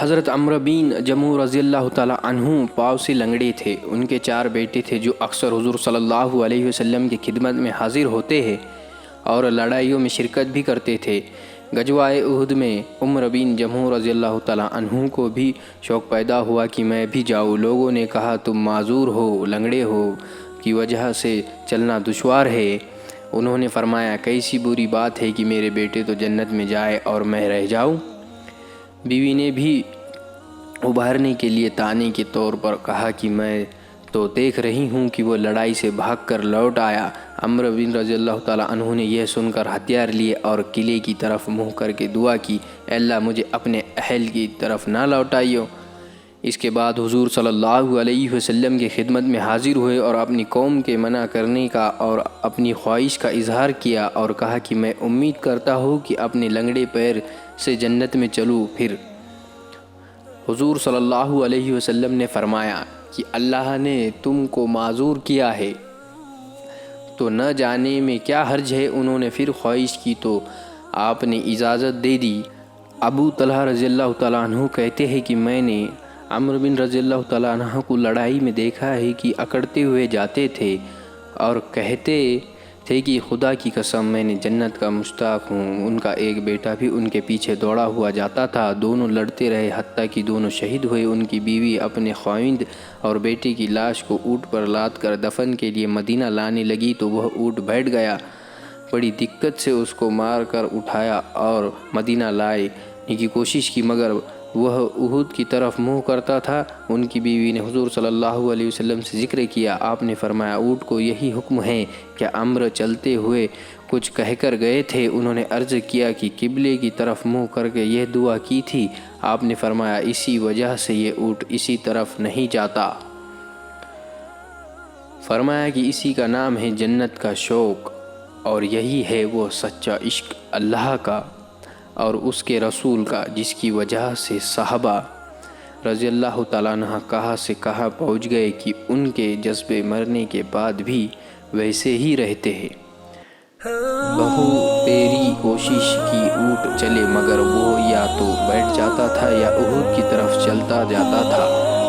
حضرت عمرو بن جموح رضی اللہ تعالیٰ عنہ پاؤں سے لنگڑے تھے۔ ان کے 4 بیٹے تھے جو اکثر حضور صلی اللہ علیہ وسلم کی خدمت میں حاضر ہوتے ہیں اور لڑائیوں میں شرکت بھی کرتے تھے۔ غزوہ احد میں عمرو بن جموح رضی اللہ تعالیٰ عنہ کو بھی شوق پیدا ہوا کہ میں بھی جاؤں۔ لوگوں نے کہا تم معذور ہو، لنگڑے ہو کی وجہ سے چلنا دشوار ہے۔ انہوں نے فرمایا کیسی بری بات ہے کہ میرے بیٹے تو جنت میں جائے اور میں رہ جاؤں۔ بیوی نے بھی ابھارنے کے لیے طعنے کے طور پر کہا کہ میں تو دیکھ رہی ہوں کہ وہ لڑائی سے بھاگ کر لوٹ آیا۔ عمرو بن رضی اللہ تعالیٰ عنہ نے یہ سن کر ہتھیار لیے اور قلعے کی طرف منہ کر کے دعا کی، اے اللہ مجھے اپنے اہل کی طرف نہ لوٹائیو۔ اس کے بعد حضور صلی اللہ علیہ وسلم کی خدمت میں حاضر ہوئے اور اپنی قوم کے منع کرنے کا اور اپنی خواہش کا اظہار کیا اور کہا کہ میں امید کرتا ہوں کہ اپنے لنگڑے پیر سے جنت میں چلوں۔ پھر حضور صلی اللہ علیہ وسلم نے فرمایا کہ اللہ نے تم کو معذور کیا ہے تو نہ جانے میں کیا حرج ہے۔ انہوں نے پھر خواہش کی تو آپ نے اجازت دے دی۔ ابو طلحہ رضی اللہ تعالیٰ عنہ کہتے ہیں کہ میں نے عمرو بن رضی اللہ تعالیٰ عنہ کو لڑائی میں دیکھا ہے کہ اکڑتے ہوئے جاتے تھے اور کہتے تھے کہ خدا کی قسم میں نے جنت کا مشتاق ہوں۔ ان کا ایک بیٹا بھی ان کے پیچھے دوڑا ہوا جاتا تھا۔ دونوں لڑتے رہے حتیٰ کہ دونوں شہید ہوئے۔ ان کی بیوی اپنے خاوند اور بیٹے کی لاش کو اونٹ پر لاد کر دفن کے لیے مدینہ لانے لگی تو وہ اونٹ بیٹھ گیا۔ بڑی دقت سے اس کو مار کر اٹھایا اور مدینہ لانے کی کوشش کی مگر وہ احد کی طرف منہ کرتا تھا۔ ان کی بیوی نے حضور صلی اللہ علیہ وسلم سے ذکر کیا۔ آپ نے فرمایا اونٹ کو یہی حکم ہے کہ عمرو چلتے ہوئے کچھ کہہ کر گئے تھے۔ انہوں نے عرض کیا کہ قبلے کی طرف منہ کر کے یہ دعا کی تھی۔ آپ نے فرمایا اسی وجہ سے یہ اونٹ اسی طرف نہیں جاتا۔ فرمایا کہ اسی کا نام ہے جنت کا شوق اور یہی ہے وہ سچا عشق اللہ کا اور اس کے رسول کا جس کی وجہ سے صحابہ رضی اللہ تعالیٰ عنہ کہاں سے کہاں پہنچ گئے کہ ان کے جذبے مرنے کے بعد بھی ویسے ہی رہتے ہیں۔ بہو تیری کوشش کی اونٹ چلے مگر وہ یا تو بیٹھ جاتا تھا یا احد کی طرف چلتا جاتا تھا۔